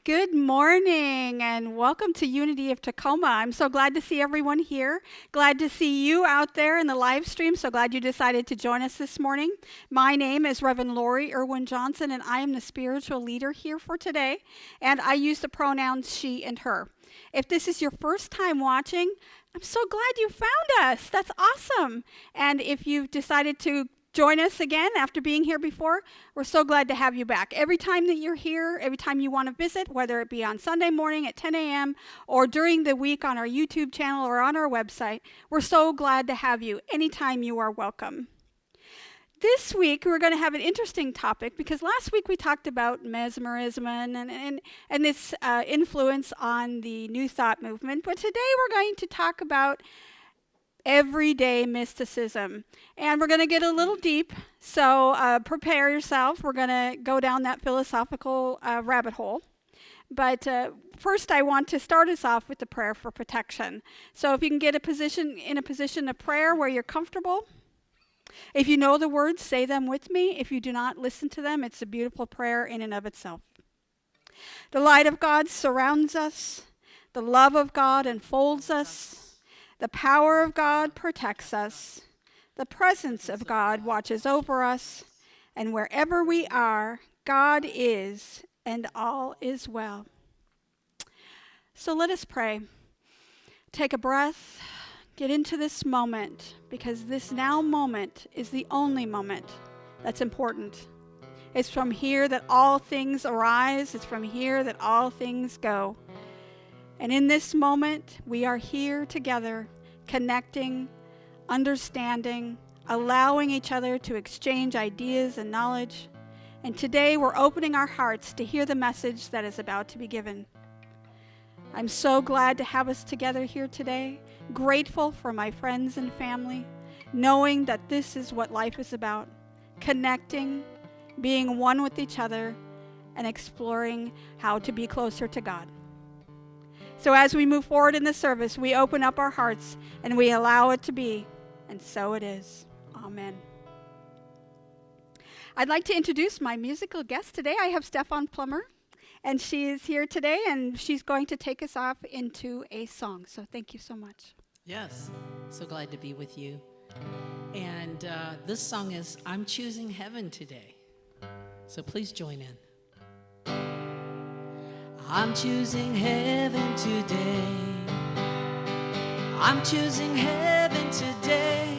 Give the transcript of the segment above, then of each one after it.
Good morning and welcome to Unity of Tacoma. I'm so glad to see everyone here. Glad to see you out there in the live stream. So glad you decided to join us this morning. My name is Reverend Lori Erwin Johnson and I am the spiritual leader here for today. And I use the pronouns she and her. If this is your first time watching, I'm so glad you found us. That's awesome. And if you've decided to join us again after being here before, we're so glad to have you back. Every time that you're here, every time you want to visit, whether it be on Sunday morning at 10 a.m. or during the week on our YouTube channel or on our website, we're so glad to have you. Anytime you are welcome. This week, we're going to have an interesting topic because last week we talked about mesmerism and its influence on the New Thought movement. But today we're going to talk about everyday mysticism. And we're going to get a little deep, so prepare yourself. We're going to go down that philosophical rabbit hole. But first, I want to start us off with the prayer for protection. So if you can get in a position of prayer where you're comfortable. If you know the words, say them with me. If you do not, listen to them. It's a beautiful prayer in and of itself. The light of God surrounds us. The love of God enfolds us. The power of God protects us. The presence of God watches over us. And wherever we are, God is, and all is well. So let us pray. Take a breath. Get into this moment, because this now moment is the only moment that's important. It's from here that all things arise. It's from here that all things go. And in this moment, we are here together, connecting, understanding, allowing each other to exchange ideas and knowledge. And today, we're opening our hearts to hear the message that is about to be given. I'm so glad to have us together here today, grateful for my friends and family, knowing that this is what life is about, connecting, being one with each other, and exploring how to be closer to God. So as we move forward in the service, we open up our hearts and we allow it to be, and so it is. Amen. I'd like to introduce my musical guest today. I have Stephan Plummer, and she is here today, and she's going to take us off into a song. So thank you so much. Yes, so glad to be with you. And this song is I'm Choosing Heaven Today. So please join in. I'm choosing heaven today. I'm choosing heaven today.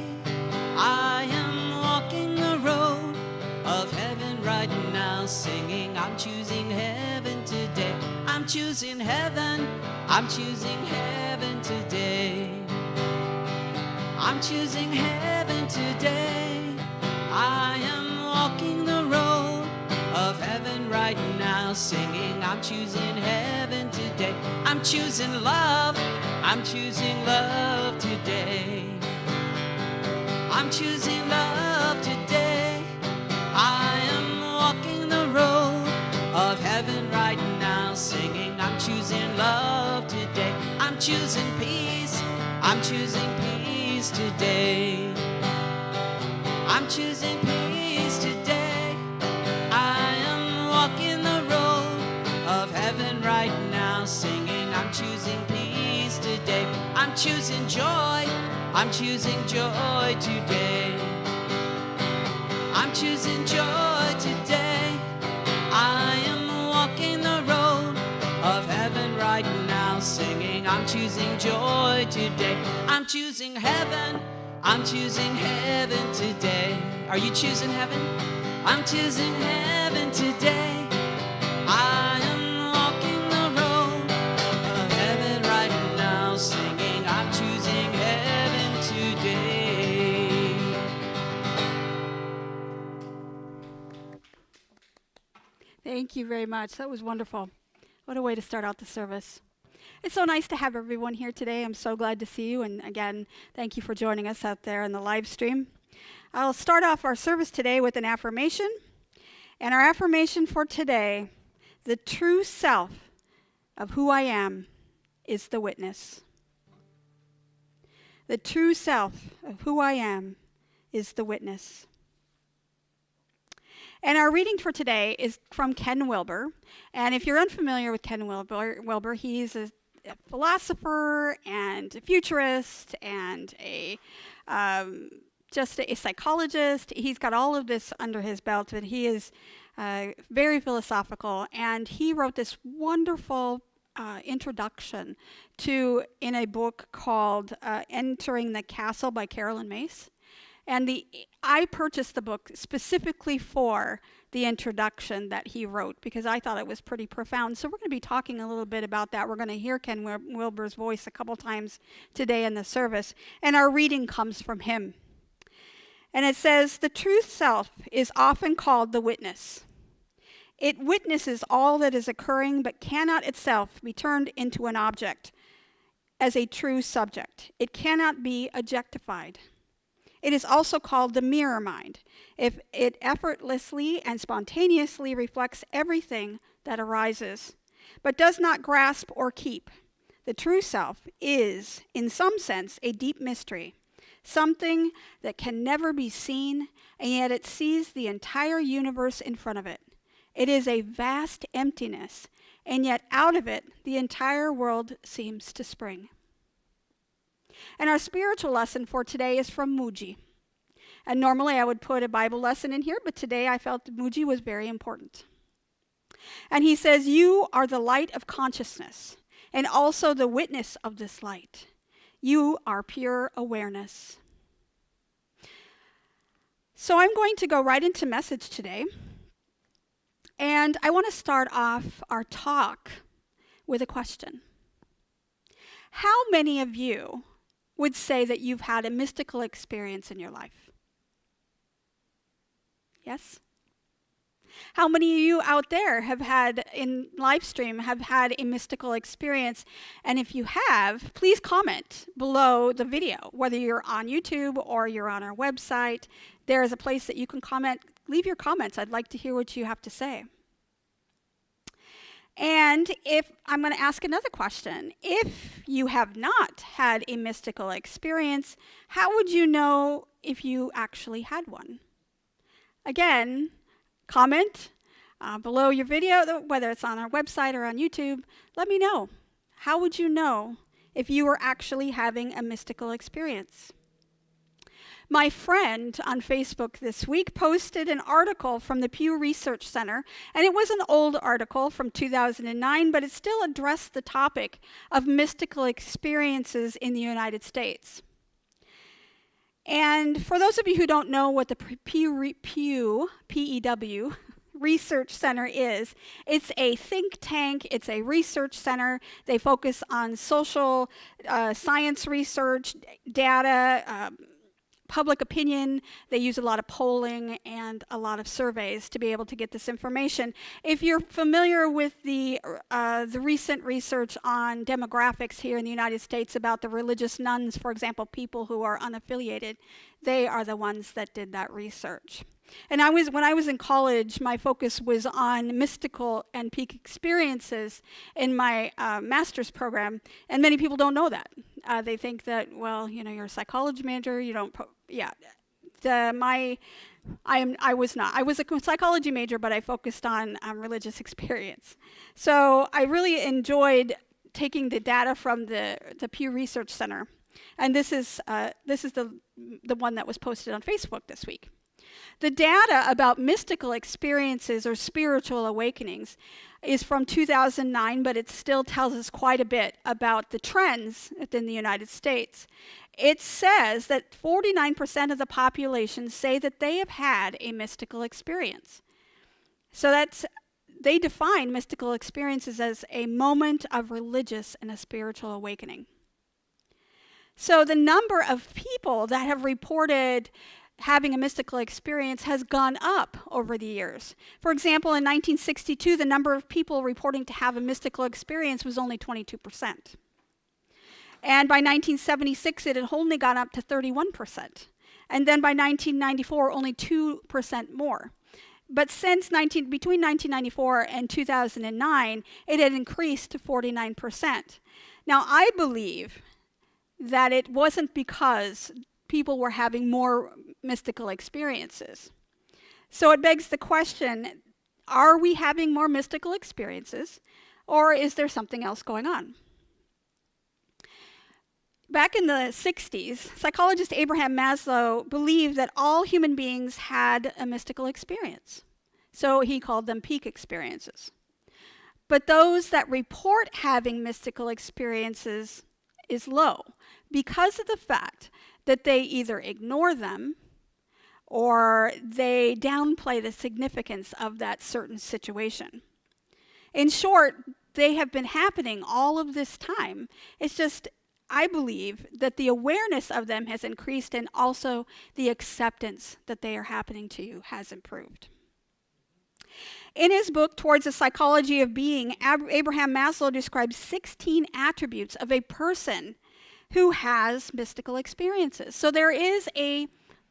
I am walking the road of heaven right now, singing I'm choosing heaven today. I'm choosing heaven. I'm choosing heaven today. I'm choosing heaven today. I am walking the road of heaven right now, singing I'm choosing heaven today. I'm choosing love. I'm choosing love today. I'm choosing love today. I am walking the road of heaven right now, singing I'm choosing love today. I'm choosing peace. I'm choosing peace today. I'm choosing peace today. I am walking the road of heaven right now, singing I'm choosing peace today. I'm choosing joy. I'm choosing joy today. I'm choosing joy today. I am walking the road of heaven right now, singing I'm choosing joy today. I'm choosing heaven. I'm choosing heaven today. Are you choosing heaven? I'm choosing heaven today. I am walking the road of heaven right now, singing I'm choosing heaven today. Thank you very much. That was wonderful. What a way to start out the service. It's so nice to have everyone here today. I'm so glad to see you. And again, thank you for joining us out there in the live stream. I'll start off our service today with an affirmation. And our affirmation for today, the true self of who I am is the witness. The true self of who I am is the witness. And our reading for today is from Ken Wilber. And if you're unfamiliar with Ken Wilber, he's a philosopher and a futurist and just a psychologist. He's got all of this under his belt, but he is very philosophical. And he wrote this wonderful introduction in a book called Entering the Castle by Carolyn Mace. And I purchased the book specifically for the introduction that he wrote because I thought it was pretty profound. So we're going to be talking a little bit about that. We're going to hear Ken Wilber's voice a couple times today in the service. And our reading comes from him. And it says, "The true self is often called the witness. It witnesses all that is occurring but cannot itself be turned into an object as a true subject. It cannot be objectified. It is also called the mirror mind. If it effortlessly and spontaneously reflects everything that arises, but does not grasp or keep. The true self is, in some sense, a deep mystery, something that can never be seen, and yet it sees the entire universe in front of it. It is a vast emptiness, and yet out of it, the entire world seems to spring." And our spiritual lesson for today is from Muji. And normally I would put a Bible lesson in here, but today I felt Muji was very important. And he says, "You are the light of consciousness, and also the witness of this light. You are pure awareness." So I'm going to go right into message today. And I want to start off our talk with a question. How many of you would say that you've had a mystical experience in your life? Yes? How many of you out there have had, in live stream, have had a mystical experience? And if you have, please comment below the video, whether you're on YouTube or you're on our website. There is a place that you can comment. Leave your comments. I'd like to hear what you have to say. And if I'm going to ask another question, if you have not had a mystical experience, how would you know if you actually had one? Again, comment below your video, whether it's on our website or on YouTube. Let me know. How would you know if you were actually having a mystical experience? My friend on Facebook this week posted an article from the Pew Research Center, and it was an old article from 2009, but it still addressed the topic of mystical experiences in the United States. And for those of you who don't know what the Pew, P-E-W, Research Center is, it's a think tank, it's a research center. They focus on social science research, data, public opinion. They use a lot of polling and a lot of surveys to be able to get this information. If you're familiar with the recent research on demographics here in the United States about the religious nuns, for example, people who are unaffiliated, they are the ones that did that research. And when I was in college, my focus was on mystical and peak experiences in my master's program, and many people don't know that. They think that, well, you're a psychology major, you don't, I was not. I was a psychology major, but I focused on religious experience. So I really enjoyed taking the data from the Pew Research Center, and this is the one that was posted on Facebook this week. The data about mystical experiences or spiritual awakenings is from 2009, but it still tells us quite a bit about the trends within the United States. It says that 49% of the population say that they have had a mystical experience. So they define mystical experiences as a moment of religious and a spiritual awakening. So the number of people that have reported having a mystical experience has gone up over the years. For example, in 1962, the number of people reporting to have a mystical experience was only 22%. And by 1976, it had only gone up to 31%. And then by 1994, only 2% more. But between 1994 and 2009, it had increased to 49%. Now, I believe that it wasn't because people were having more mystical experiences. So it begs the question, are we having more mystical experiences, or is there something else going on? Back in the 60s, psychologist Abraham Maslow believed that all human beings had a mystical experience. So he called them peak experiences. But those that report having mystical experiences is low because of the fact that they either ignore them or they downplay the significance of that certain situation. In short, they have been happening all of this time. It's just, I believe that the awareness of them has increased, and also the acceptance that they are happening to you has improved. In his book, Towards the Psychology of Being, Abraham Maslow describes 16 attributes of a person who has mystical experiences. So there is a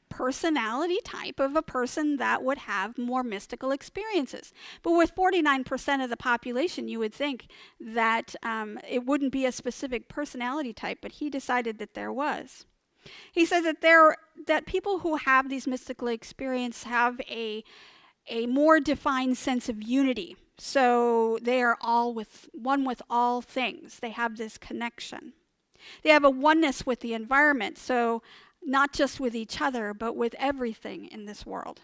personality type of a person that would have more mystical experiences. But with 49% of the population, you would think that it wouldn't be a specific personality type, but he decided that there was. He says that people who have these mystical experiences have a more defined sense of unity. So they are one with all things. They have this connection. They have a oneness with the environment, so not just with each other, but with everything in this world.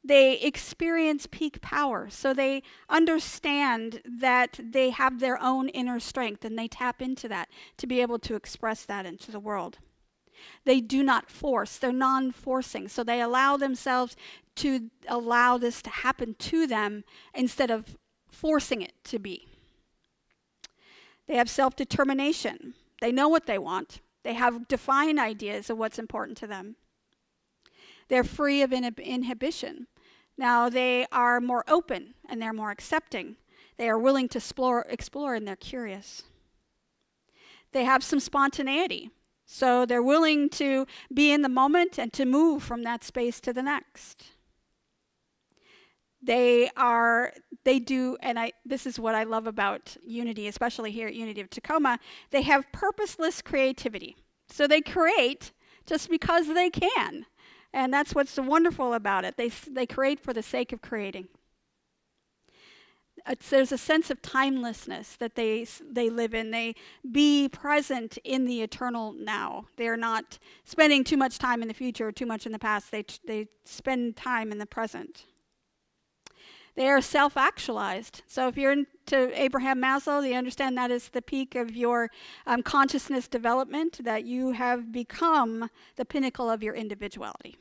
They experience peak power, so they understand that they have their own inner strength, and they tap into that to be able to express that into the world. They do not force, they're non-forcing, so they allow themselves to allow this to happen to them instead of forcing it to be. They have self-determination. They know what they want. They have defined ideas of what's important to them. They're free of inhibition. Now they are more open and they're more accepting. They are willing to explore and they're curious. They have some spontaneity. So they're willing to be in the moment and to move from that space to the next. This is what I love about Unity, especially here at Unity of Tacoma. They have purposeless creativity. So they create just because they can. And that's what's so wonderful about it. They create for the sake of creating. There's a sense of timelessness that they live in. They be present in the eternal now. They're not spending too much time in the future or too much in the past. They spend time in the present. They are self-actualized. So if you're into Abraham Maslow, you understand that is the peak of your consciousness development, that you have become the pinnacle of your individuality.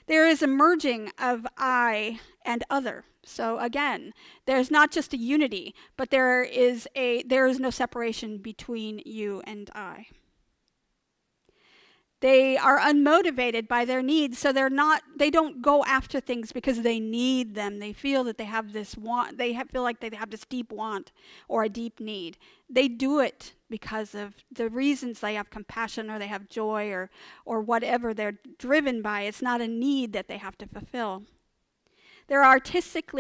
There is a merging of I and other. So again, there's not just a unity, but there is no separation between you and I. They are unmotivated by their needs, so they don't go after things because they need them. They feel that they have this want, feel like they have this deep want or a deep need. They do it because of the reasons. They have compassion or they have joy or whatever they're driven by. It's not a need that they have to fulfill. They have artistic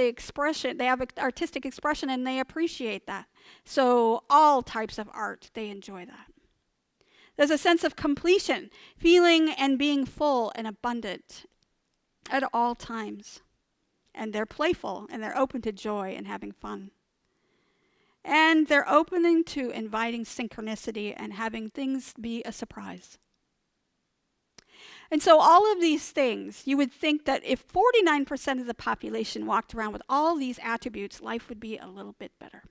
expression and they appreciate that. So all types of art, they enjoy that. There's a sense of completion, feeling and being full and abundant at all times. And they're playful and they're open to joy and having fun. And they're opening to inviting synchronicity and having things be a surprise. And so all of these things, you would think that if 49% of the population walked around with all these attributes, life would be a little bit better.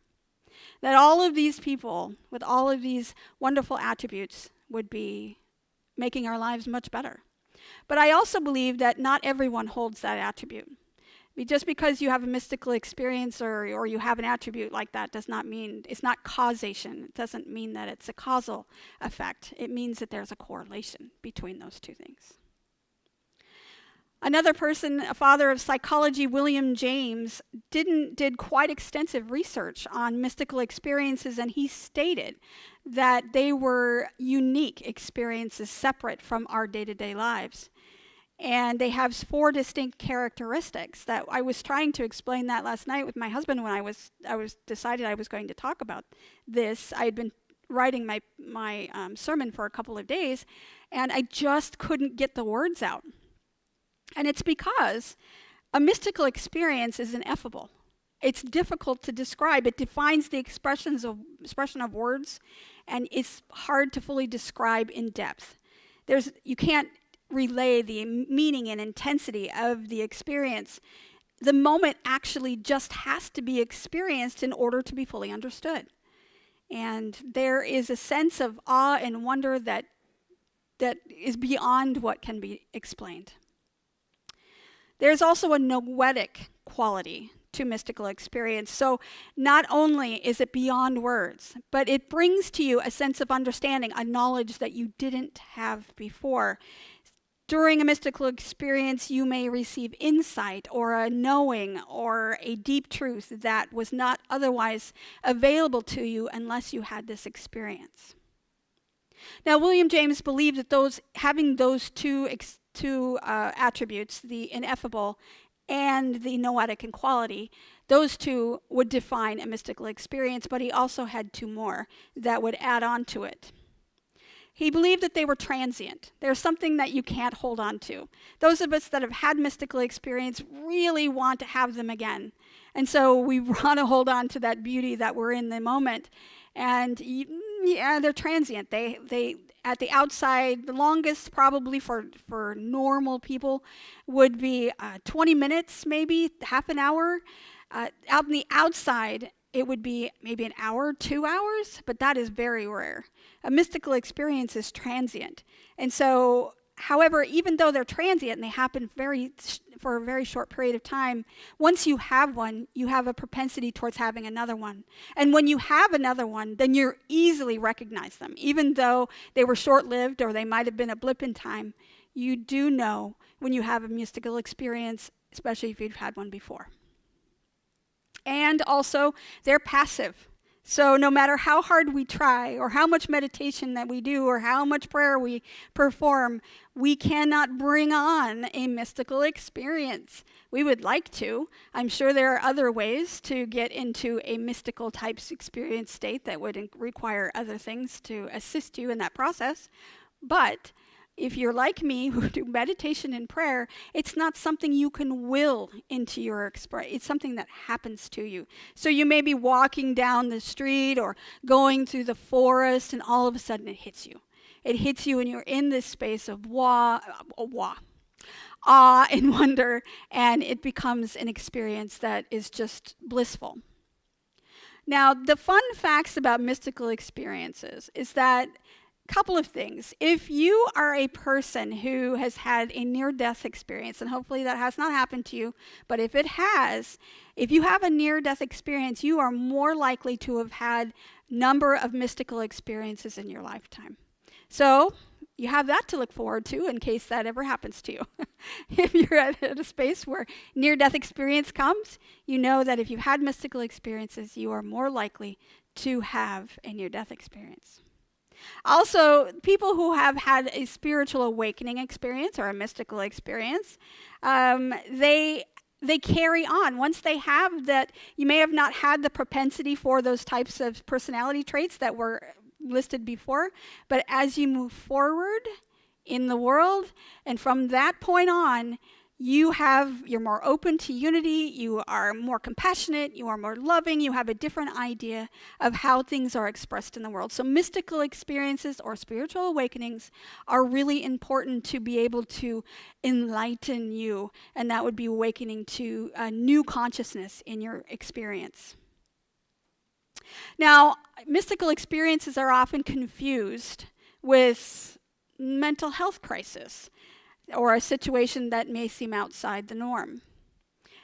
That all of these people with all of these wonderful attributes would be making our lives much better. But I also believe that not everyone holds that attribute. Just because you have a mystical experience or you have an attribute like that does not mean, it's not causation. It doesn't mean that it's a causal effect. It means that there's a correlation between those two things. Another person, a father of psychology, William James, did quite extensive research on mystical experiences, and he stated that they were unique experiences separate from our day-to-day lives. And they have 4 distinct characteristics that I was trying to explain that last night with my husband when I was decided I was going to talk about this. I had been writing my sermon for a couple of days, and I just couldn't get the words out. And it's because a mystical experience is ineffable. It's difficult to describe. It defines the expression of words, and it's hard to fully describe in depth. You can't relay the meaning and intensity of the experience. The moment actually just has to be experienced in order to be fully understood. And there is a sense of awe and wonder that is beyond what can be explained. There's also a noetic quality to mystical experience. So not only is it beyond words, but it brings to you a sense of understanding, a knowledge that you didn't have before. During a mystical experience, you may receive insight or a knowing or a deep truth that was not otherwise available to you unless you had this experience. Now, William James believed that having those two attributes, the ineffable and the noetic in quality, those two would define a mystical experience, but he also had two more that would add on to it. He believed that they were transient. They're something that you can't hold on to. Those of us that have had mystical experience really want to have them again. And so we want to hold on to that beauty that we're in the moment. And yeah, they're transient. They at the outside, the longest probably for normal people would be 20 minutes, maybe half an hour. Out on the outside, it would be maybe an hour, 2 hours, but that is very rare. A mystical experience is transient. And so, however, even though they're transient and they happen for a very short period of time, once you have one, you have a propensity towards having another one. And when you have another one, then you easily recognize them. Even though they were short-lived or they might have been a blip in time, you do know when you have a mystical experience, especially if you've had one before. And also, they're passive. So no matter how hard we try or how much meditation that we do or how much prayer we perform, we cannot bring on a mystical experience. We would like to. I'm sure there are other ways to get into a mystical type experience state that would require other things to assist you in that process. But if you're like me, who do meditation and prayer, it's not something you can will into your experience. It's something that happens to you. So you may be walking down the street or going through the forest, and all of a sudden it hits you. It hits you, and you're in this space of awe and wonder, and it becomes an experience that is just blissful. Now, the fun facts about mystical experiences is that couple of things. If you are a person who has had a near-death experience, and hopefully that has not happened to you, but if it has, if you have a near-death experience, you are more likely to have had a number of mystical experiences in your lifetime. So you have that to look forward to in case that ever happens to you. If you're at a space where near-death experience comes, you know that if you've had mystical experiences, you are more likely to have a near-death experience. Also, people who have had a spiritual awakening experience or a mystical experience, they carry on. Once they have that, you may have not had the propensity for those types of personality traits that were listed before, but as you move forward in the world, and from that point on, you're more open to unity, you are more compassionate, you are more loving, you have a different idea of how things are expressed in the world. So mystical experiences or spiritual awakenings are really important to be able to enlighten you, and that would be awakening to a new consciousness in your experience. Now, mystical experiences are often confused with mental health crisis, or a situation that may seem outside the norm.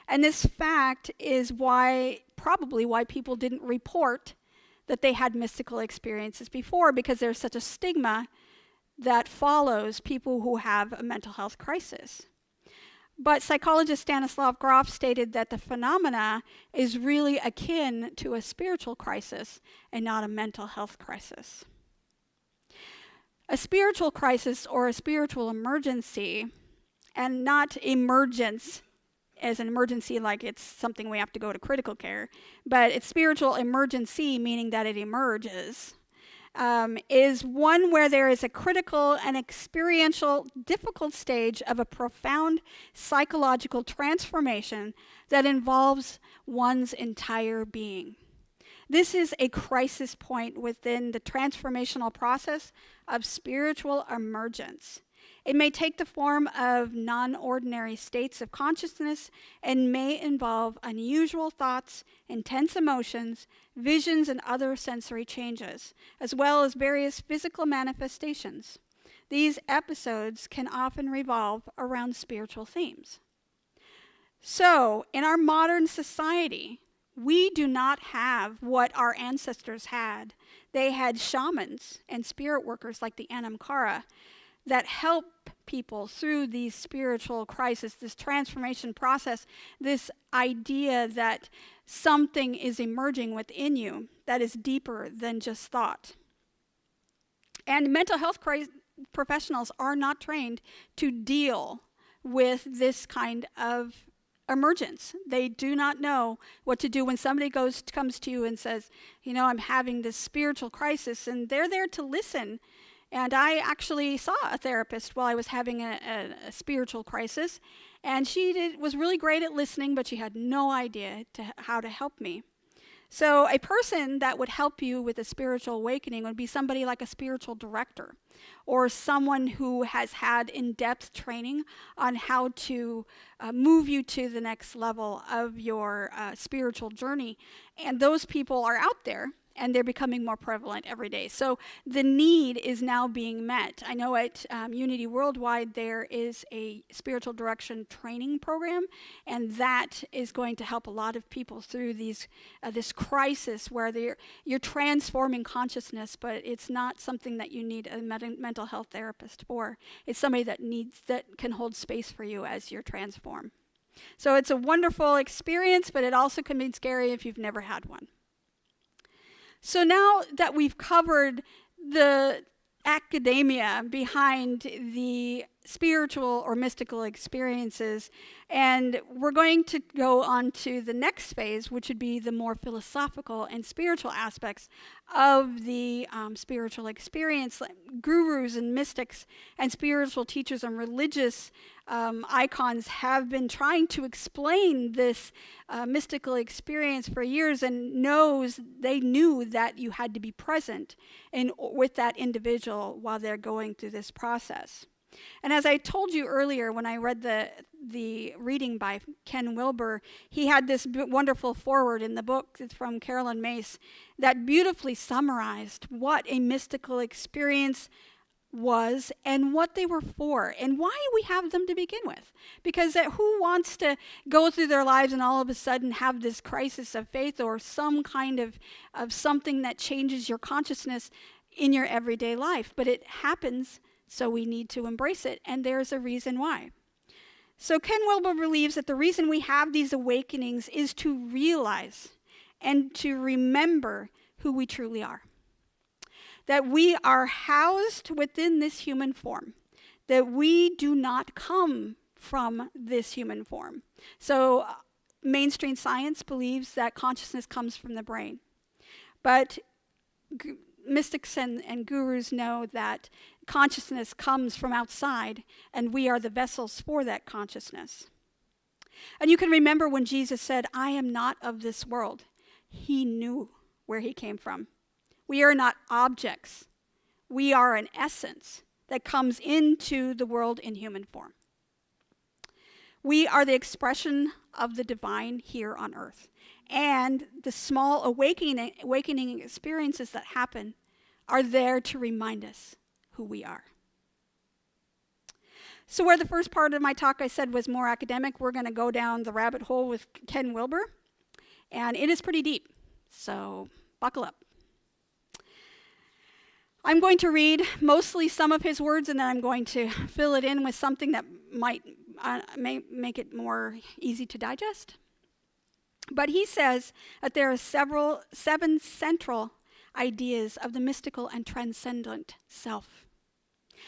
And this fact is probably why people didn't report that they had mystical experiences before, because there's such a stigma that follows people who have a mental health crisis. But psychologist Stanislav Grof stated that the phenomena is really akin to a spiritual crisis and not a mental health crisis. A spiritual crisis or a spiritual emergency, and not emergence as an emergency like it's something we have to go to critical care, but it's spiritual emergency, meaning that it emerges. is one where there is a critical and experiential difficult stage of a profound psychological transformation that involves one's entire being. This is a crisis point within the transformational process of spiritual emergence. It may take the form of non-ordinary states of consciousness and may involve unusual thoughts, intense emotions, visions, and other sensory changes, as well as various physical manifestations. These episodes can often revolve around spiritual themes. So, in our modern society, we do not have what our ancestors had. They had shamans and spirit workers like the Anamkara that help people through these spiritual crises, this transformation process, this idea that something is emerging within you that is deeper than just thought. And mental health professionals are not trained to deal with this kind of emergence. They do not know what to do when somebody comes to you and says, I'm having this spiritual crisis, and they're there to listen. And I actually saw a therapist while I was having a spiritual crisis, and she was really great at listening, but she had no idea how to help me. So a person that would help you with a spiritual awakening would be somebody like a spiritual director, or someone who has had in-depth training on how to move you to the next level of your spiritual journey. And those people are out there, and they're becoming more prevalent every day. So the need is now being met. I know at Unity Worldwide there is a spiritual direction training program, and that is going to help a lot of people through this crisis where you're transforming consciousness, but it's not something that you need a mental health therapist for. It's somebody that can hold space for you as you transform. So it's a wonderful experience, but it also can be scary if you've never had one. So now that we've covered the academia behind the spiritual or mystical experiences, and we're going to go on to the next phase, which would be the more philosophical and spiritual aspects of the spiritual experience. Gurus and mystics and spiritual teachers and religious icons have been trying to explain this mystical experience for years, and they knew that you had to be present with that individual while they're going through this process. And as I told you earlier, when I read the reading by Ken Wilber, he had this wonderful foreword in the book. It's from Carolyn Mace that beautifully summarized what a mystical experience was and what they were for and why we have them to begin with. Because who wants to go through their lives and all of a sudden have this crisis of faith or some kind of something that changes your consciousness in your everyday life? But it happens, so we need to embrace it, and there's a reason why. So Ken Wilber believes that the reason we have these awakenings is to realize and to remember who we truly are. That we are housed within this human form, that we do not come from this human form. So mainstream science believes that consciousness comes from the brain. But mystics and gurus know that consciousness comes from outside, and we are the vessels for that consciousness. And you can remember when Jesus said, "I am not of this world." He knew where he came from. We are not objects. We are an essence that comes into the world in human form. We are the expression of the divine here on earth. And the small awakening experiences that happen are there to remind us who we are. So where the first part of my talk I said was more academic, we're going to go down the rabbit hole with Ken Wilber. And it is pretty deep. So buckle up. I'm going to read mostly some of his words, and then I'm going to fill it in with something that may make it more easy to digest. But he says that there are 7 central ideas of the mystical and transcendent self.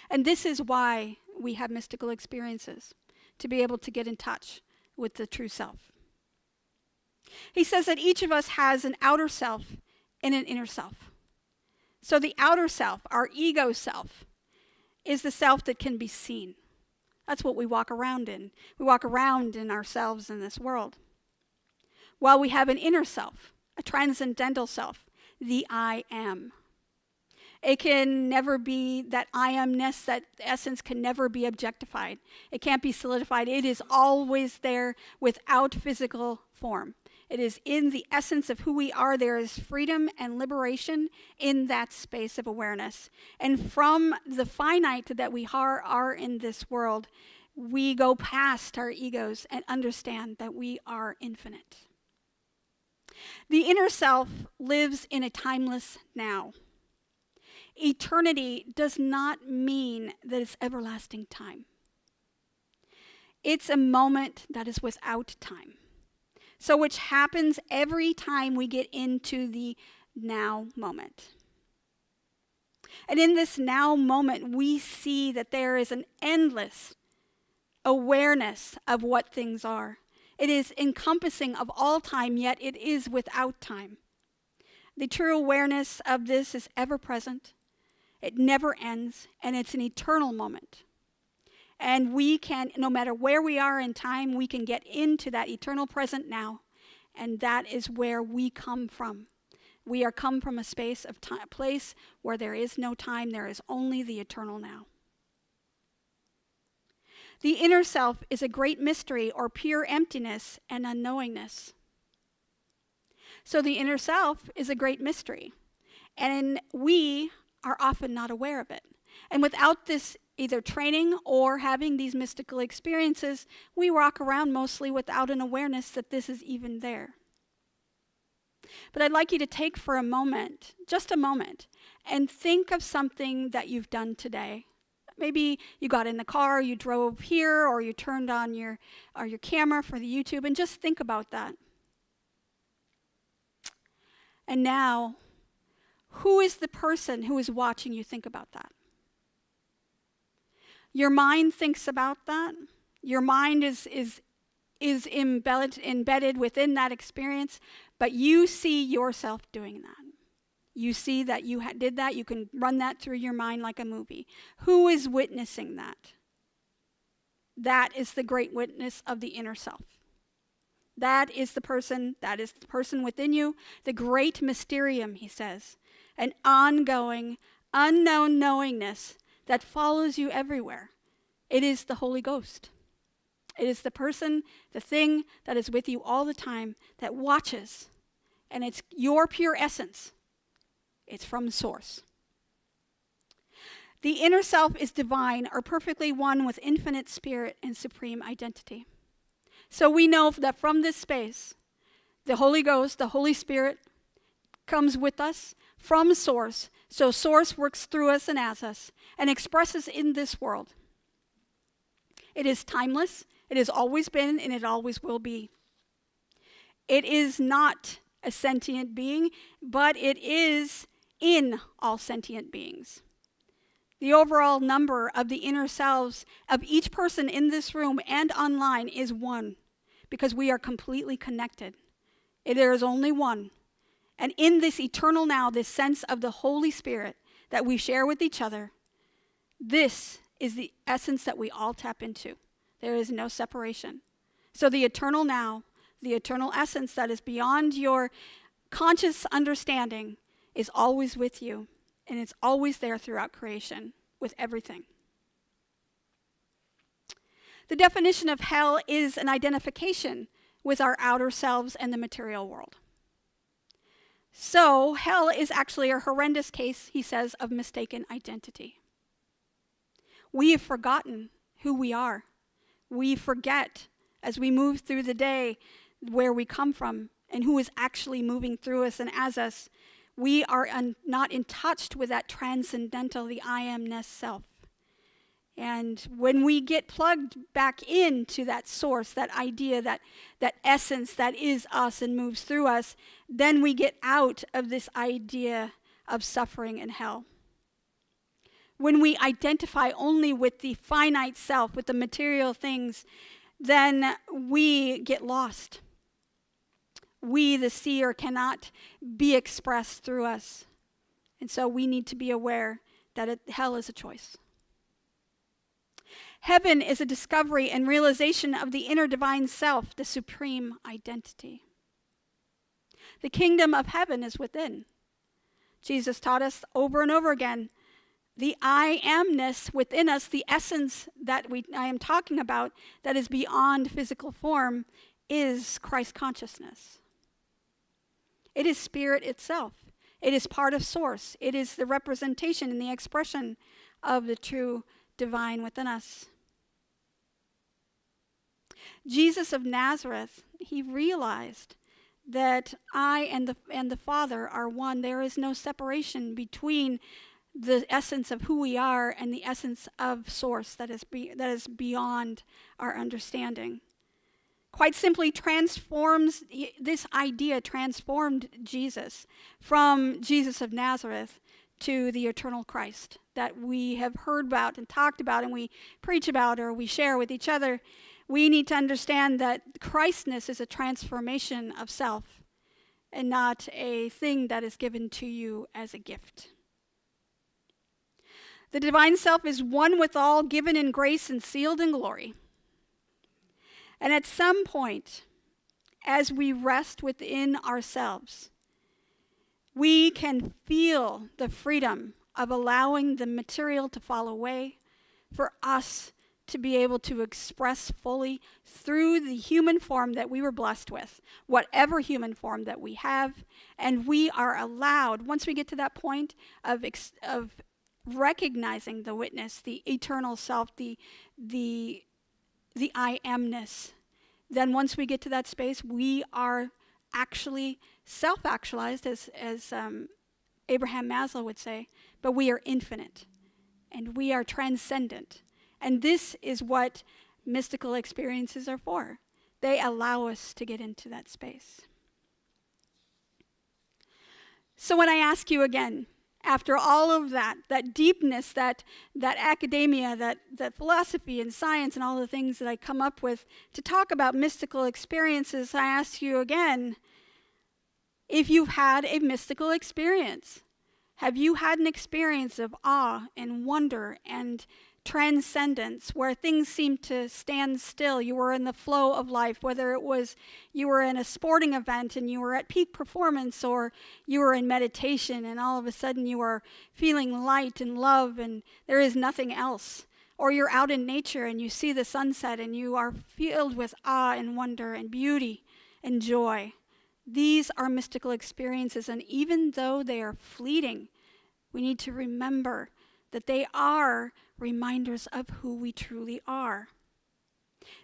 And this is why we have mystical experiences, to be able to get in touch with the true self. He says that each of us has an outer self and an inner self. So the outer self, our ego self, is the self that can be seen. That's what we walk around in. We walk around in ourselves in this world. While we have an inner self, a transcendental self, the I am. It can never be, that I amness, that essence can never be objectified. It can't be solidified. It is always there without physical form. It is in the essence of who we are. There is freedom and liberation in that space of awareness. And from the finite that we are in this world, we go past our egos and understand that we are infinite. The inner self lives in a timeless now. Eternity does not mean that it's everlasting time. It's a moment that is without time. So which happens every time we get into the now moment. And in this now moment, we see that there is an endless awareness of what things are. It is encompassing of all time, yet it is without time. The true awareness of this is ever present. It never ends, and it's an eternal moment. And we can, no matter where we are in time, we can get into that eternal present now. And that is where we come from. We are come from a space of time, place where there is no time, there is only the eternal now. The inner self is a great mystery or pure emptiness and unknowingness. So the inner self is a great mystery. And we are often not aware of it. And without this either training or having these mystical experiences, we walk around mostly without an awareness that this is even there. But I'd like you to take for a moment, just a moment, and think of something that you've done today. Maybe you got in the car, you drove here, or you turned on your camera for the YouTube, and just think about that. And now, who is the person who is watching you think about that? Your mind thinks about that. Your mind is embedded within that experience, but you see yourself doing that. You see that you did that. You can run that through your mind like a movie. Who is witnessing that? That is the great witness of the inner self. That is the person within you, the great mysterium, he says, an ongoing, unknown knowingness that follows you everywhere. It is the Holy Ghost. It is the person, the thing that is with you all the time, that watches, and it's your pure essence. It's from source. The inner self is divine or perfectly one with infinite spirit and supreme identity. So we know that from this space, the Holy Ghost, the Holy Spirit, comes with us from source. So source works through us and as us and expresses in this world. It is timeless. It has always been and it always will be. It is not a sentient being, but it is in all sentient beings. The overall number of the inner selves of each person in this room and online is one, because we are completely connected. There is only one. And in this eternal now, this sense of the Holy Spirit that we share with each other, this is the essence that we all tap into. There is no separation. So the eternal now, the eternal essence that is beyond your conscious understanding is always with you, and it's always there throughout creation with everything. The definition of hell is an identification with our outer selves and the material world. So hell is actually a horrendous case, he says, of mistaken identity. We have forgotten who we are. We forget as we move through the day where we come from and who is actually moving through us and as us. We are not in touch with that transcendental, the I amness self. And when we get plugged back into that source, that idea, that essence that is us and moves through us, then we get out of this idea of suffering and hell. When we identify only with the finite self, with the material things, then we get lost. We, the seer, cannot be expressed through us. And so we need to be aware that hell is a choice. Heaven is a discovery and realization of the inner divine self, the supreme identity. The kingdom of heaven is within. Jesus taught us over and over again, the I amness within us, the essence that I am talking about that is beyond physical form, is Christ consciousness. It is spirit itself. It is part of source. It is the representation and the expression of the true divine within us. Jesus of Nazareth, he realized that I and the Father are one. There is no separation between the essence of who we are and the essence of source that is beyond our understanding. Quite simply, this idea transformed Jesus from Jesus of Nazareth to the eternal Christ that we have heard about and talked about and we preach about or we share with each other. We need to understand that Christness is a transformation of self and not a thing that is given to you as a gift. The divine self is one with all, given in grace and sealed in glory. And at some point, as we rest within ourselves, we can feel the freedom of allowing the material to fall away, for us to be able to express fully through the human form that we were blessed with, whatever human form that we have. And we are allowed, once we get to that point of recognizing the witness, the eternal self, the I amness, then once we get to that space, we are actually self-actualized, as Abraham Maslow would say, but we are infinite and we are transcendent. And this is what mystical experiences are for. They allow us to get into that space. So when I ask you again, after all of that deepness, that academia, that philosophy and science and all the things that I come up with to talk about mystical experiences, I ask you again, if you've had a mystical experience, have you had an experience of awe and wonder and transcendence where things seem to stand still? You were in the flow of life, whether it was you were in a sporting event and you were at peak performance, or you were in meditation and all of a sudden you are feeling light and love and there is nothing else. Or you're out in nature and you see the sunset and you are filled with awe and wonder and beauty and joy. These are mystical experiences, and even though they are fleeting, we need to remember that they are reminders of who we truly are.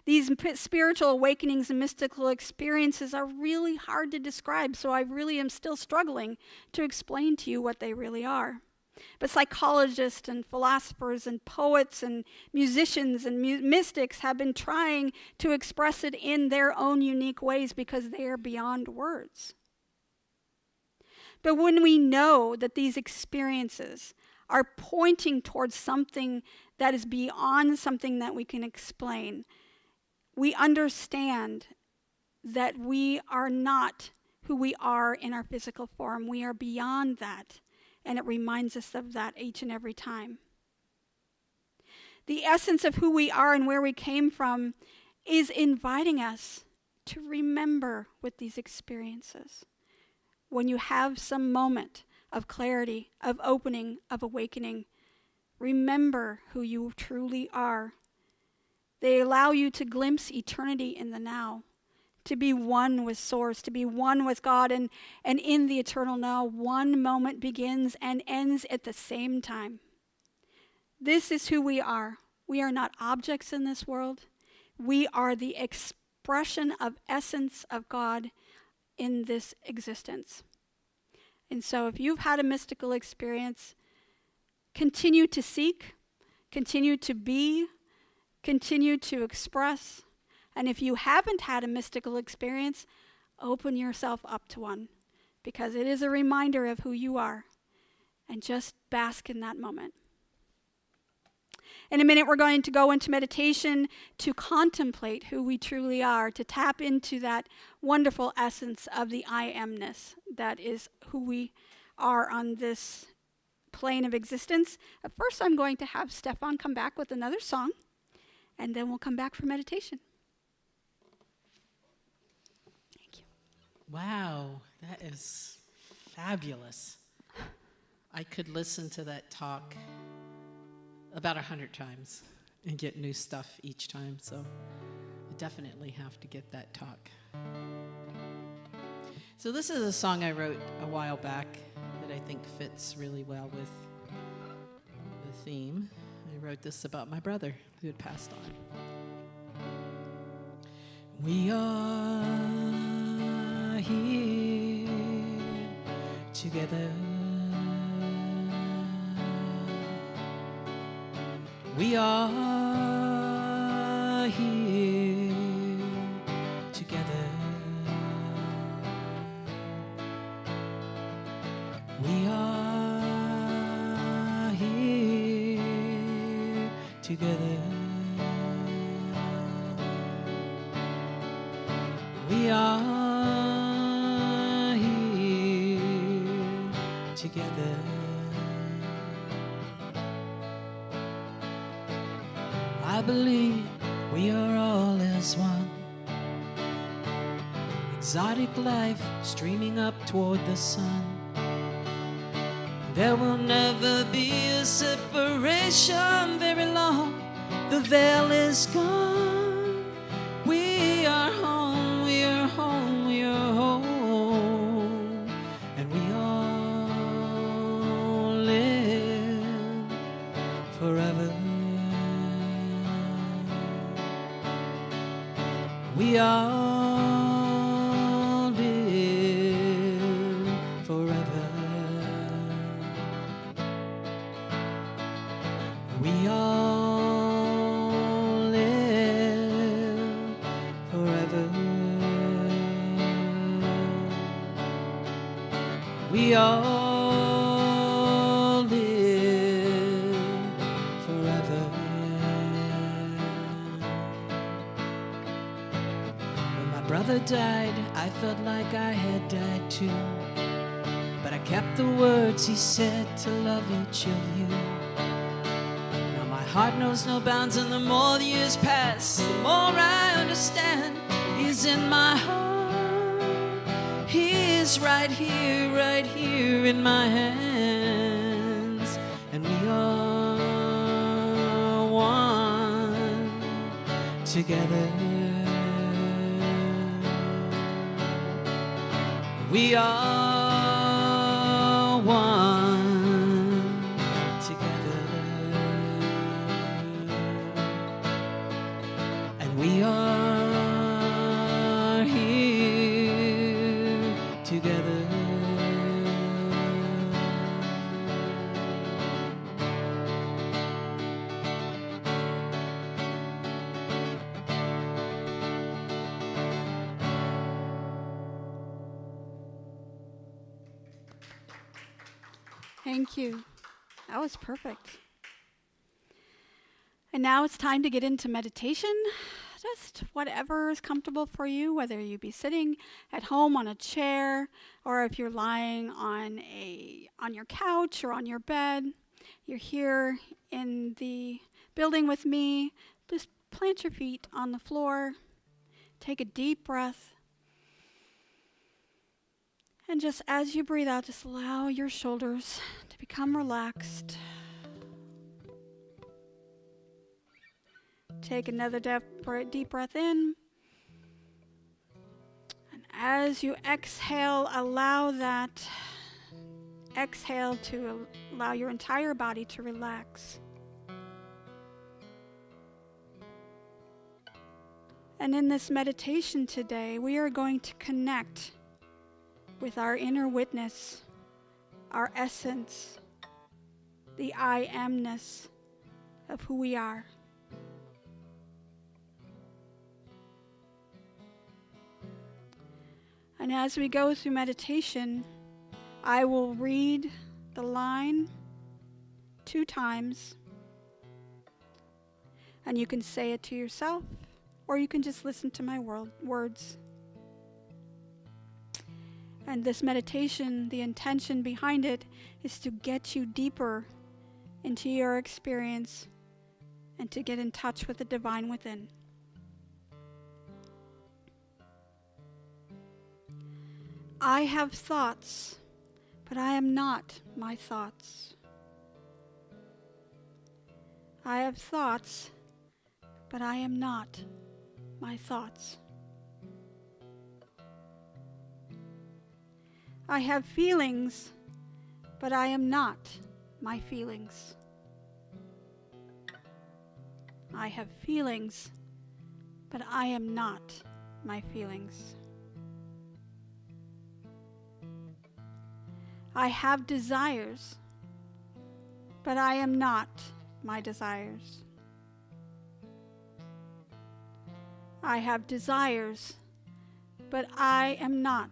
These spiritual awakenings and mystical experiences are really hard to describe, so I really am still struggling to explain to you what they really are. But psychologists and philosophers and poets and musicians and mystics have been trying to express it in their own unique ways because they are beyond words. But when we know that these experiences are pointing towards something that is beyond something that we can explain, we understand that we are not who we are in our physical form. We are beyond that, and it reminds us of that each and every time. The essence of who we are and where we came from is inviting us to remember with these experiences. When you have some moment of clarity, of opening, of awakening, remember who you truly are. They allow you to glimpse eternity in the now, to be one with Source, to be one with God, and in the eternal now, one moment begins and ends at the same time. This is who we are. We are not objects in this world. We are the expression of essence of God in this existence. And so if you've had a mystical experience, continue to seek, continue to be, continue to express. And if you haven't had a mystical experience, open yourself up to one, because it is a reminder of who you are, and just bask in that moment. In a minute, we're going to go into meditation to contemplate who we truly are, to tap into that wonderful essence of the I amness that is who we are on this plane of existence. But first, I'm going to have Stephan come back with another song, and then we'll come back for meditation. Thank you. Wow, that is fabulous. I could listen to that talk about 100 times and get new stuff each time, so I definitely have to get that talk. So this is a song I wrote a while back that I think fits really well with the theme. I wrote this about my brother who had passed on. We are here together. We are here together. We are here together. We are here together. I believe we are all as one. Exotic life streaming up toward the sun. There will never be a separation very long. The veil is gone. We are home, we are home, we are home. And we all live forever. We all live forever. We all live forever. We all live forever. When my brother died, I felt like I had died too. But I kept the words he said to love each of you. Now my heart knows no bounds, and the more the years pass, the more I understand. He's in my heart. He is right here in my hands. And we are one together. We are one together. And we are here together. Thank you. That was perfect. And now it's time to get into meditation. Just whatever is comfortable for you, whether you be sitting at home on a chair, or if you're lying on your couch or on your bed. You're here in the building with me. Just plant your feet on the floor. Take a deep breath. And just as you breathe out, just allow your shoulders to become relaxed. Take another deep breath in. And as you exhale, allow that exhale to allow your entire body to relax. And in this meditation today, we are going to connect with our inner witness, our essence, the I amness of who we are. And as we go through meditation, I will read the line 2 times, and you can say it to yourself, or you can just listen to my words. And this meditation, the intention behind it is to get you deeper into your experience and to get in touch with the divine within. I have thoughts, but I am not my thoughts. I have thoughts, but I am not my thoughts. I have feelings, but I am not my feelings. I have feelings, but I am not my feelings. I have desires, but I am not my desires. I have desires, but I am not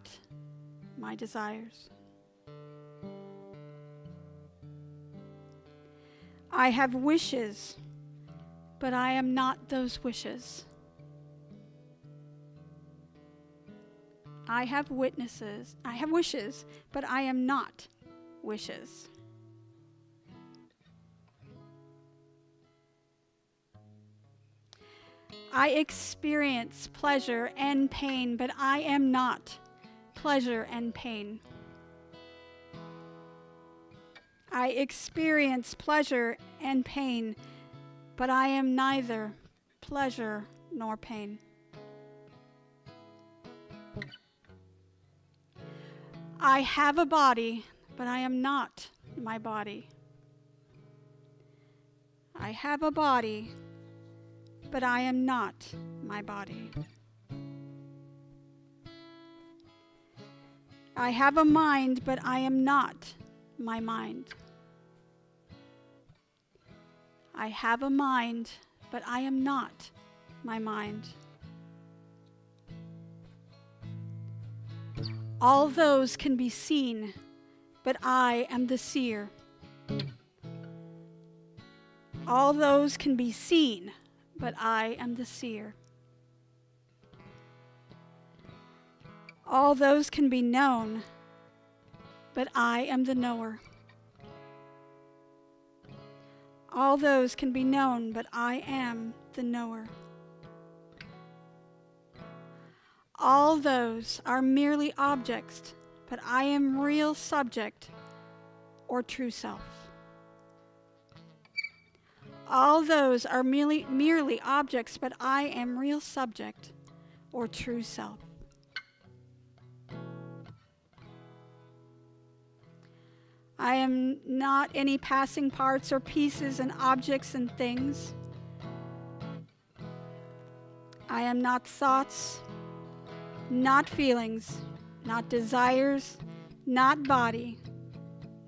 my desires. I have wishes, but I am not those wishes. I have wishes, but I am not wishes. I experience pleasure and pain, but I am not pleasure and pain. I experience pleasure and pain, but I am neither pleasure nor pain. I have a body, but I am not my body. I have a body, but I am not my body. I have a mind, but I am not my mind. I have a mind, but I am not my mind. All those can be seen, but I am the seer. All those can be seen, but I am the seer. All those can be known, but I am the knower. All those can be known, but I am the knower. All those are merely objects, but I am real subject or true self. All those are merely objects, but I am real subject or true self. I am not any passing parts or pieces and objects and things. I am not thoughts, not feelings, not desires, not body,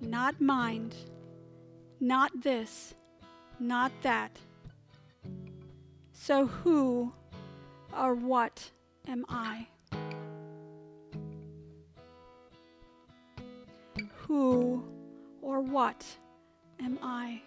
not mind, not this, not that. So who or what am I? Who or what am I?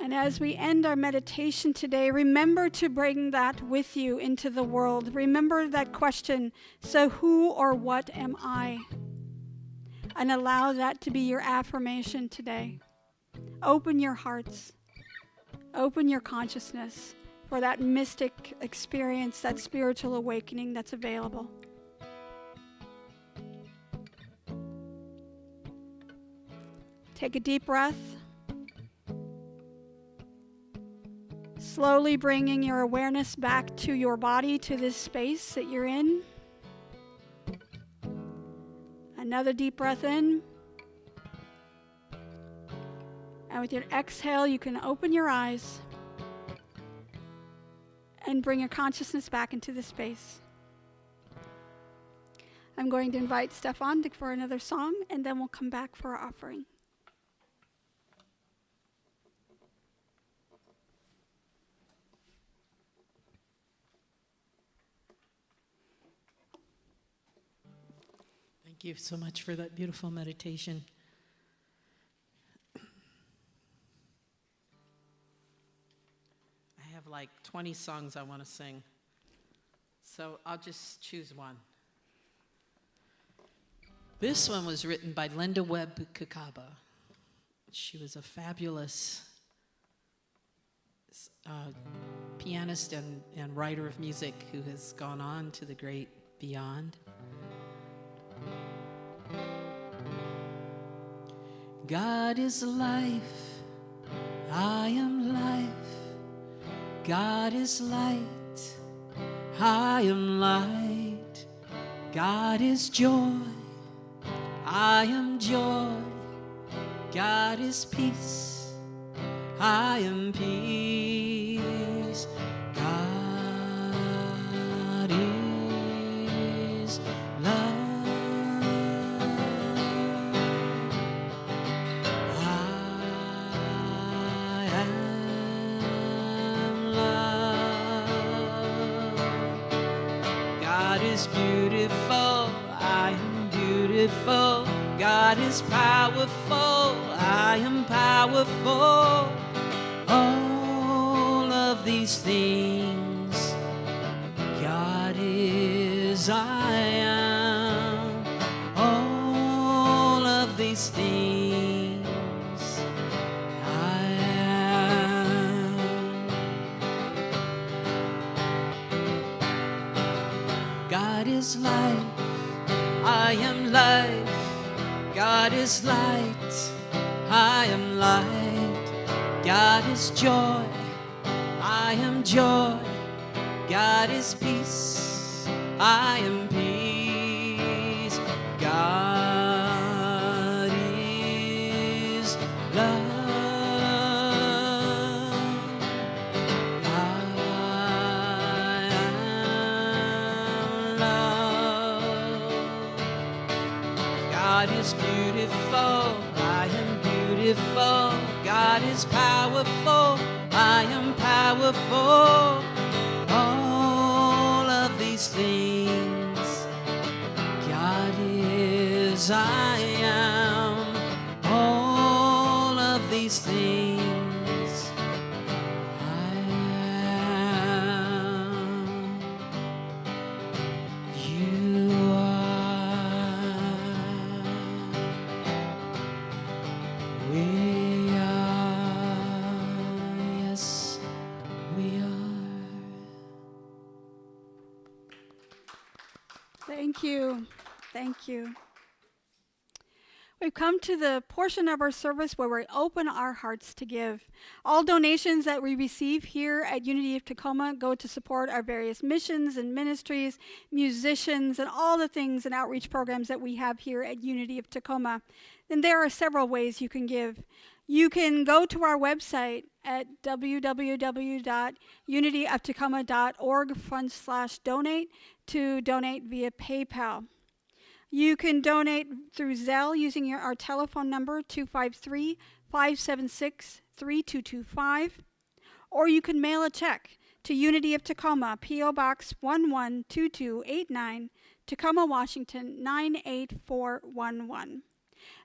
And as we end our meditation today, remember to bring that with you into the world. Remember that question, so who or what am I? And allow that to be your affirmation today. Open your hearts. Open your consciousness for that mystic experience, that spiritual awakening that's available. Take a deep breath. Slowly bringing your awareness back to your body, to this space that you're in. Another deep breath in. And with your exhale, you can open your eyes and bring your consciousness back into the space. I'm going to invite Stephan for another song, and then we'll come back for our offering. Thank you so much for that beautiful meditation. I have like 20 songs I want to sing, so I'll just choose one. This one was written by Linda Webb Kakaba. She was a fabulous pianist and writer of music who has gone on to the great beyond. God is life, I am life. God is light, I am light. God is joy, I am joy. God is peace, I am peace. God is love. I am love. God is beautiful, I am beautiful. God is powerful, I am powerful. All of these things, God is, I am. All of these things, I am. God is life, I am life. God is light, I am light. God is joy, I am joy. God is peace, I am peace. God is love. I am love. God is beautiful, I am beautiful. God is powerful, I am powerful. All of these things, God is, I am. All of these things, I am. You are. We are. Yes, we are. Thank you. Thank you. We've come to the portion of our service where we open our hearts to give. All donations that we receive here at Unity of Tacoma go to support our various missions and ministries, musicians, and all the things and outreach programs that we have here at Unity of Tacoma. And there are several ways you can give. You can go to our website at www.unityoftacoma.org/donate to donate via PayPal. You can donate through Zelle using our telephone number 253-576-3225, or you can mail a check to Unity of Tacoma, P.O. Box 112289, Tacoma, Washington 98411.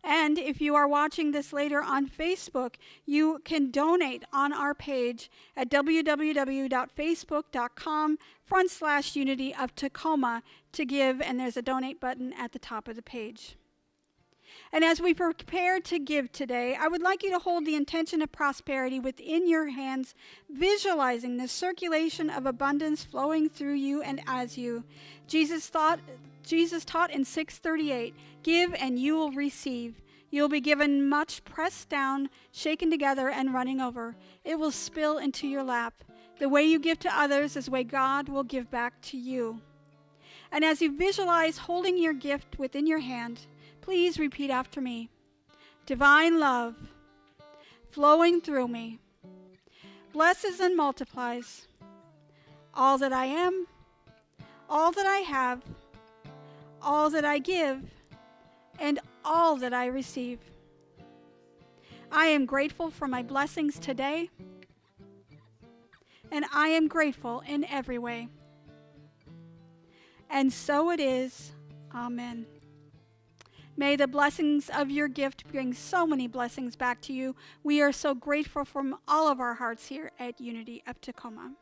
And if you are watching this later on Facebook, you can donate on our page at www.facebook.com/Unity of Tacoma to give, and there's a donate button at the top of the page. And as we prepare to give today, I would like you to hold the intention of prosperity within your hands, visualizing the circulation of abundance flowing through you and as you. Jesus taught in 638, give and you will receive. You'll be given much, pressed down, shaken together, and running over. It will spill into your lap. The way you give to others is the way God will give back to you. And as you visualize holding your gift within your hand, please repeat after me. Divine love flowing through me blesses and multiplies all that I am, all that I have, all that I give, and all that I receive. I am grateful for my blessings today, and I am grateful in every way. And so it is. Amen. May the blessings of your gift bring so many blessings back to you. We are so grateful from all of our hearts here at Unity of Tacoma.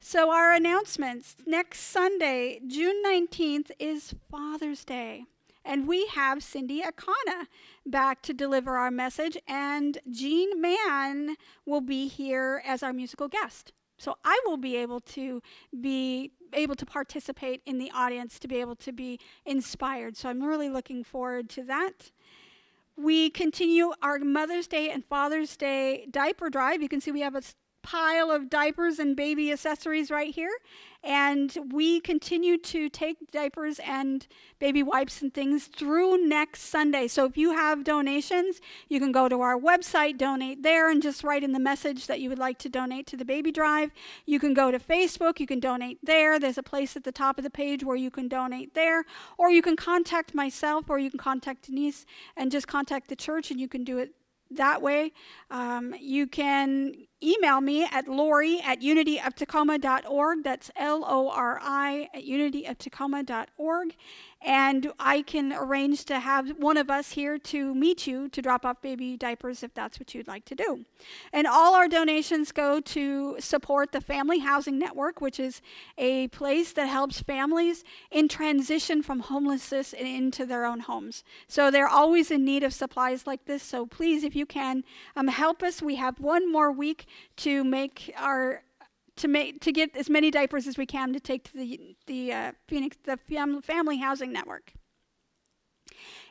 So our announcements. Next Sunday, June 19th, is Father's Day. And we have Cindy Akana back to deliver our message, and Jean Mann will be here as our musical guest. So I will be able to participate in the audience, to be able to be inspired. So I'm really looking forward to that. We continue our Mother's Day and Father's Day diaper drive. You can see we have a pile of diapers and baby accessories right here, and we continue to take diapers and baby wipes and things through next Sunday. So if you have donations, you can go to our website, donate there, and just write in the message that you would like to donate to the baby drive. You can go to Facebook, you can donate there. There's a place at the top of the page where you can donate there, or you can contact myself, or you can contact Denise and just contact the church, and you can do it that way. You can email me at lori@unityoftacoma.org. That's LORI@unityoftacoma.org. And I can arrange to have one of us here to meet you to drop off baby diapers if that's what you'd like to do. And all our donations go to support the Family Housing Network, which is a place that helps families in transition from homelessness and into their own homes. So they're always in need of supplies like this. So please, if you can, help us. We have one more week to get as many diapers as we can to take to the Family Housing Network.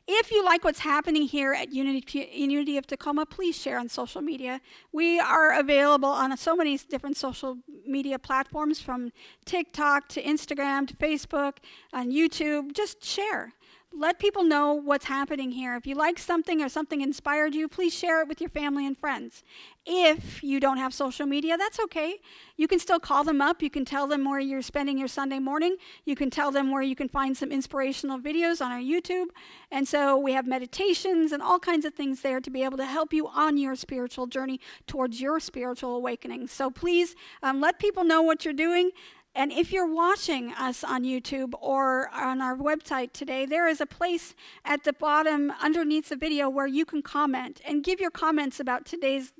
If you like what's happening here at Unity of Tacoma, please share on social media. We are available on so many different social media platforms, from TikTok to Instagram to Facebook, on YouTube. Just share. Let people know what's happening here. If you like something or something inspired you, please share it with your family and friends. If you don't have social media, that's okay. You can still call them up. You can tell them where you're spending your Sunday morning. You can tell them where you can find some inspirational videos on our YouTube. And so we have meditations and all kinds of things there to be able to help you on your spiritual journey towards your spiritual awakening. So please let people know what you're doing. And if you're watching us on YouTube or on our website today, there is a place at the bottom underneath the video where you can comment and give your comments about today's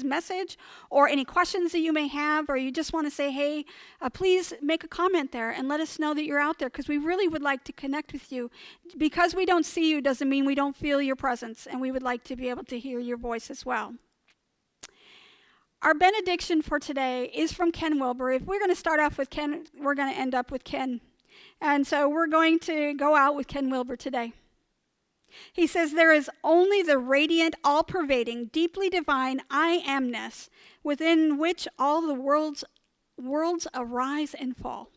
message, or any questions that you may have, or you just want to say, hey, please make a comment there and let us know that you're out there, because we really would like to connect with you. Because we don't see you doesn't mean we don't feel your presence, and we would like to be able to hear your voice as well. Our benediction for today is from Ken Wilber. If we're going to start off with Ken, we're going to end up with Ken. And so we're going to go out with Ken Wilber today. He says, there is only the radiant, all-pervading, deeply divine I amness within which all the worlds arise and fall.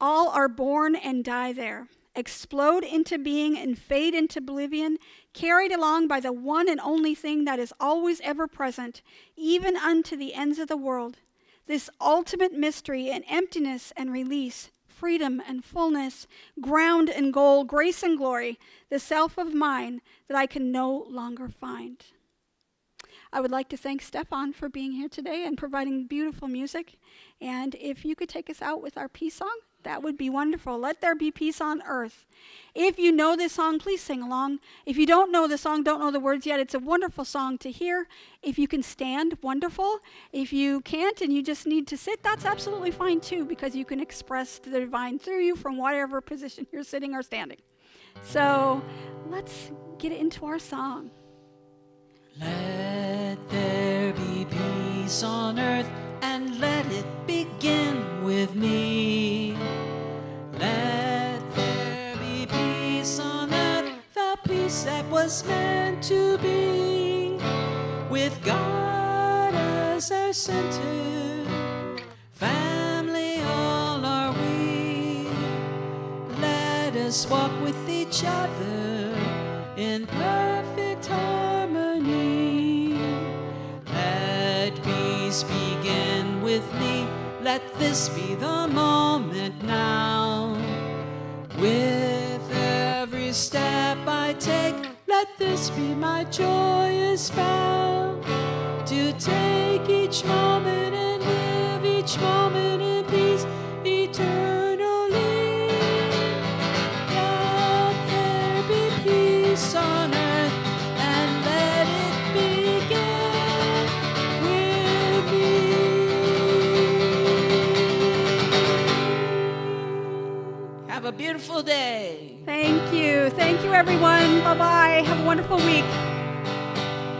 All are born and die there, explode into being and fade into oblivion, carried along by the one and only thing that is always ever present, even unto the ends of the world. This ultimate mystery and emptiness and release, freedom and fullness, ground and goal, grace and glory, the self of mine that I can no longer find. I would like to thank Stephan for being here today and providing beautiful music. And if you could take us out with our peace song, that would be wonderful. Let there be peace on earth. If you know this song, please sing along. If you don't know the song, don't know the words yet, it's a wonderful song to hear. If you can stand, wonderful. If you can't and you just need to sit, that's absolutely fine too, because you can express the divine through you from whatever position you're sitting or standing. So let's get into our song. Let there be peace on earth, and let it begin with me. Let there be peace on earth, the peace that was meant to be, with God as our center, family all are we. Let us walk with each other in perfect harmony. Let peace begin with me. Let this be the moment now. With every step I take, let this be my joyous vow. To take each moment and live each moment in peace eternally. Have a beautiful day. Thank you. Thank you, everyone. Bye-bye. Have a wonderful week.